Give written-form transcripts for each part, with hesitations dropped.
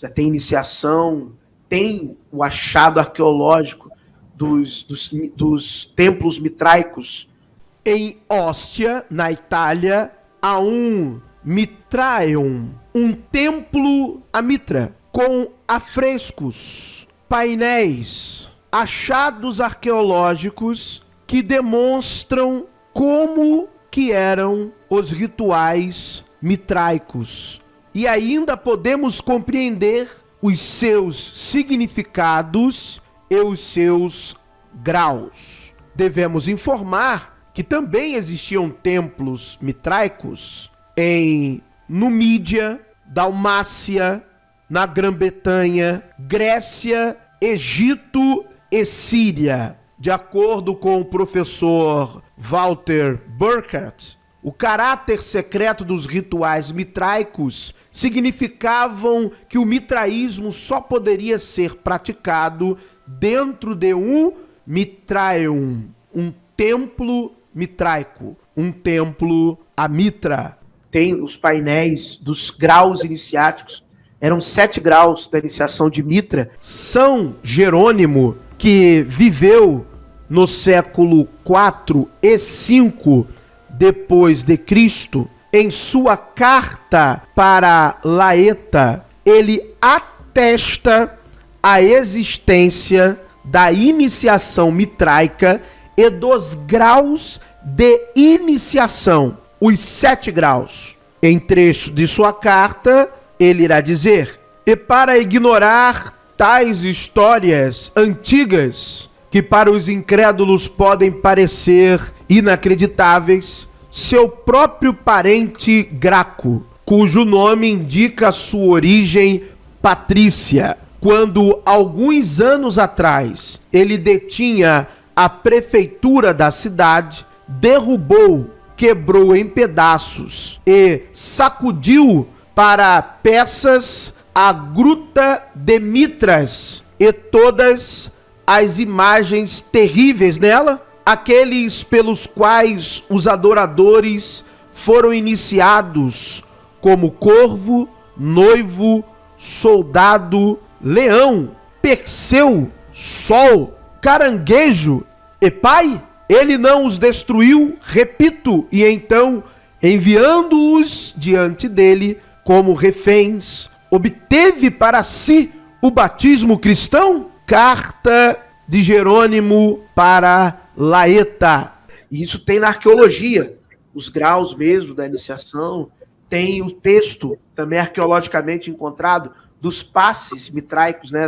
já tem iniciação, tem o achado arqueológico dos templos mitraicos. Em Ostia, na Itália, há um Mitraeum, um templo a Mitra, com afrescos, painéis, achados arqueológicos que demonstram como que eram os rituais mitraicos. E ainda podemos compreender os seus significados e os seus graus. Devemos informar que também existiam templos mitraicos em Numídia, Dalmácia, na Grã-Bretanha, Grécia, Egito e Síria. De acordo com o professor Walter Burkert, o caráter secreto dos rituais mitraicos significavam que o mitraísmo só poderia ser praticado dentro de um Mitraeum, um templo mitraico, um templo a Mitra. Tem os painéis dos graus iniciáticos, eram 7 graus da iniciação de Mitra. São Jerônimo, que viveu no século 4 e 5 depois de Cristo, em sua carta para Laeta, ele atesta a existência da iniciação mitraica e dos graus de iniciação, os 7 graus. Em trecho de sua carta, ele irá dizer: e para ignorar tais histórias antigas, que para os incrédulos podem parecer inacreditáveis, seu próprio parente Graco, cujo nome indica sua origem patrícia, quando alguns anos atrás ele detinha a prefeitura da cidade, derrubou, quebrou em pedaços e sacudiu para peças a gruta de Mitras e todas as imagens terríveis nela, aqueles pelos quais os adoradores foram iniciados, como corvo, noivo, soldado, leão, Perseu, sol, caranguejo e pai. Ele não os destruiu, repito, e então, enviando-os diante dele como reféns, obteve para si o batismo cristão? Carta de Jerônimo para Laeta. E isso tem na arqueologia, os graus mesmo da iniciação, tem o texto também arqueologicamente encontrado dos passes mitraicos, né?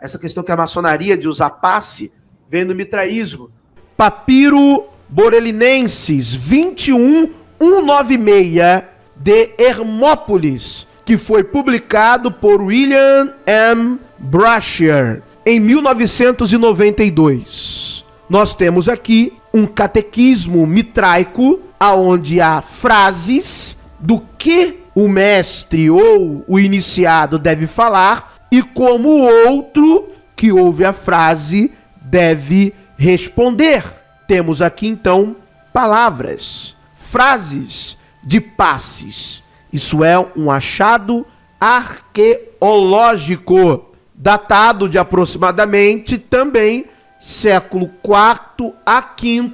Essa questão que a maçonaria de usar passe vem do mitraísmo. Papiro Borelinenses 21196 de Hermópolis, que foi publicado por William M. Brasher em 1992. Nós temos aqui um catequismo mitraico, aonde há frases do que o mestre ou o iniciado deve falar e como o outro que ouve a frase deve responder. Temos aqui então palavras, frases de passes. Isso é um achado arqueológico, datado de aproximadamente também século IV a V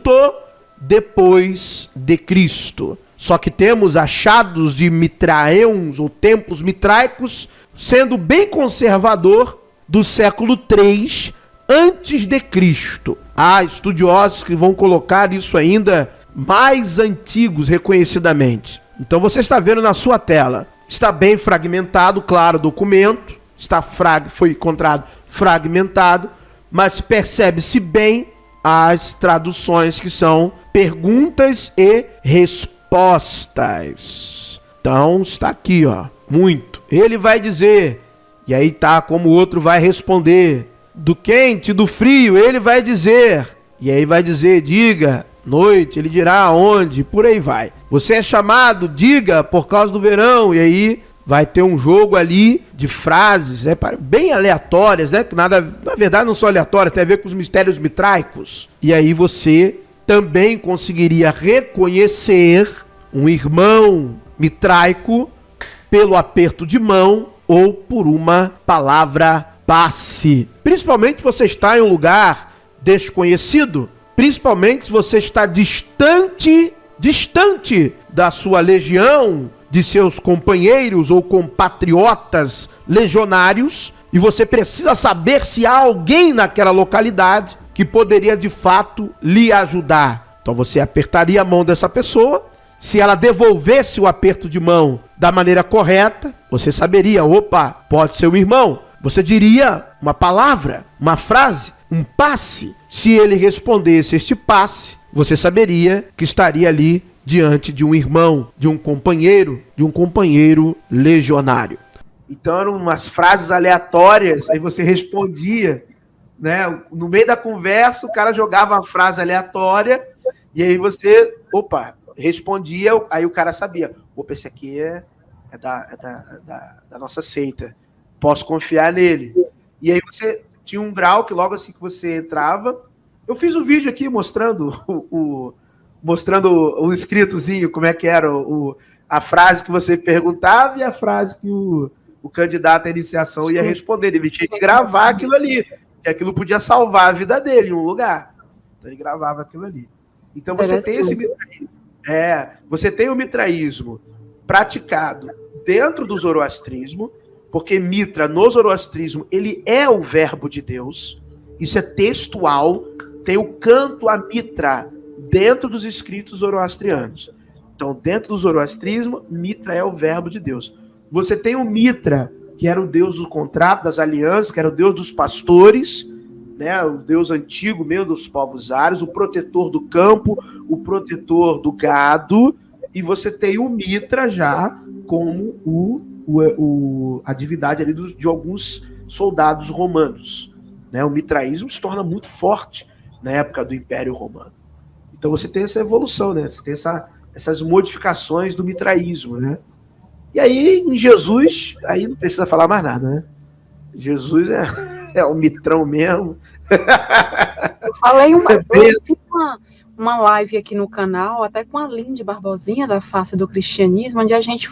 depois de Cristo. Só que temos achados de mitraeums ou templos mitraicos sendo bem conservador do século III antes de Cristo. Há estudiosos que vão colocar isso ainda mais antigos reconhecidamente. Então você está vendo na sua tela, está bem fragmentado, claro, o documento, foi encontrado fragmentado, mas percebe-se bem as traduções que são perguntas e respostas. Então está aqui, ó, muito. Ele vai dizer, e aí tá como o outro vai responder, do quente, do frio, ele vai dizer, e aí vai dizer, diga, noite, ele dirá aonde, por aí vai. Você é chamado, diga, por causa do verão, e aí vai ter um jogo ali de frases, né, bem aleatórias, né, que nada, na verdade não são aleatórias, tem a ver com os mistérios mitraicos. E aí você também conseguiria reconhecer um irmão mitraico pelo aperto de mão ou por uma palavra passe. Principalmente se você está em um lugar desconhecido, principalmente se você está distante da sua legião, de seus companheiros ou compatriotas legionários, e você precisa saber se há alguém naquela localidade que poderia de fato lhe ajudar. Então você apertaria a mão dessa pessoa. Se ela devolvesse o aperto de mão da maneira correta, você saberia, opa, pode ser um irmão. Você diria uma palavra, uma frase, um passe. Se ele respondesse este passe, você saberia que estaria ali diante de um irmão, de um companheiro legionário. Então eram umas frases aleatórias, aí você respondia, né? No meio da conversa, o cara jogava uma frase aleatória, e aí você, respondia, aí o cara sabia, esse aqui é da nossa seita, posso confiar nele. E aí você tinha um grau que logo assim que você entrava, eu fiz um vídeo aqui mostrando o escritozinho, como é que era a frase que você perguntava e a frase que o candidato à iniciação ia responder. Ele tinha que gravar aquilo ali, que aquilo podia salvar a vida dele em um lugar. Então ele gravava aquilo ali. Então você tem esse mitraísmo. Você tem o mitraísmo praticado dentro do zoroastrismo, porque Mitra, no zoroastrismo, ele é o verbo de Deus. Isso é textual. Tem o canto a Mitra dentro dos escritos zoroastrianos. Então, dentro do zoroastrismo, Mitra é o verbo de Deus. Você tem o Mitra, que era o deus do contrato, das alianças, que era o deus dos pastores, né, o deus antigo mesmo dos povos árabes, o protetor do campo, o protetor do gado, e você tem o Mitra já como a divindade ali de alguns soldados romanos. Né? O mitraísmo se torna muito forte na época do Império Romano. Então você tem essa evolução, né? Você tem essas modificações do mitraísmo, né? E aí, em Jesus, aí não precisa falar mais nada, né? Jesus é o mitrão mesmo. Eu falei uma live aqui no canal, até com a Linde Barbosinha, da Face do Cristianismo, onde a gente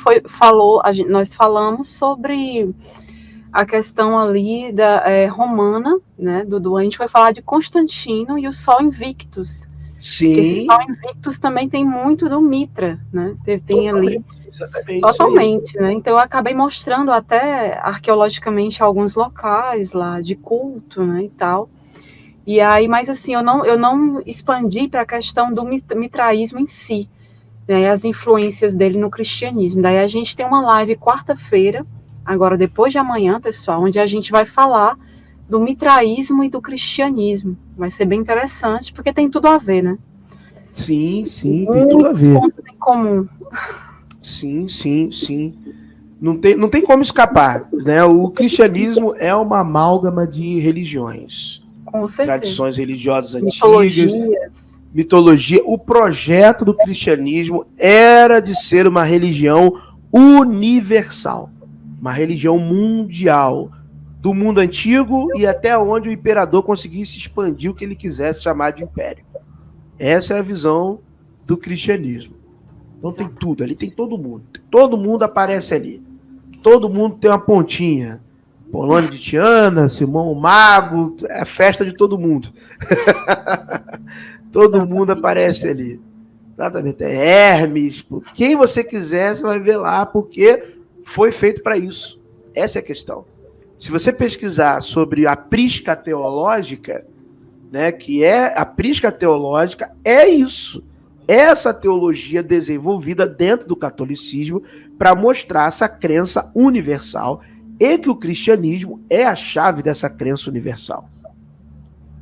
nós falamos sobre a questão ali romana, né? A gente foi falar de Constantino e o Sol Invictus. Sim. Porque esse Sol Invictus também tem muito do Mitra, né? Tem ali. Exatamente. Totalmente, né? Então eu acabei mostrando até arqueologicamente alguns locais lá de culto, né, e tal. E aí, mas assim, eu não expandi para a questão do mitraísmo em si, né, as influências dele no cristianismo. Daí a gente tem uma live quarta-feira, agora depois de amanhã, pessoal, onde a gente vai falar do mitraísmo e do cristianismo. Vai ser bem interessante, porque tem tudo a ver, né? Sim, tem tudo a ver. Muitos pontos em comum. Sim. Não tem como escapar, né? O cristianismo é uma amálgama de religiões. Com certeza. Tradições religiosas antigas, mitologia. O projeto do cristianismo era de ser uma religião universal, uma religião mundial, do mundo antigo e até onde o imperador conseguisse expandir o que ele quisesse chamar de império. Essa é a visão do cristianismo. Então tem tudo, ali tem todo mundo. Todo mundo aparece ali. Todo mundo tem uma pontinha. Polônio de Tiana, Simão o Mago, é a festa de todo mundo. Todo mundo aparece ali. Exatamente. É Hermes, quem você quiser, você vai ver lá, porque foi feito para isso. Essa é a questão. Se você pesquisar sobre a prisca teológica, né, que é a prisca teológica, é isso. Essa teologia desenvolvida dentro do catolicismo para mostrar essa crença universal e que o cristianismo é a chave dessa crença universal.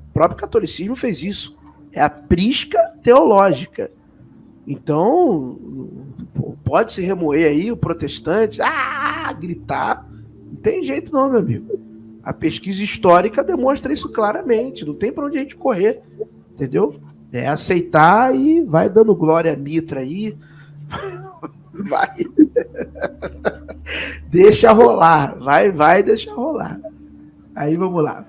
O próprio catolicismo fez isso. É a prisca teológica. Então, pode se remoer aí o protestante, gritar. Não tem jeito não, meu amigo. A pesquisa histórica demonstra isso claramente. Não tem para onde a gente correr, entendeu? É aceitar e vai dando glória a Mitra aí. Vai. Deixa rolar. Vai, deixa rolar. Aí vamos lá.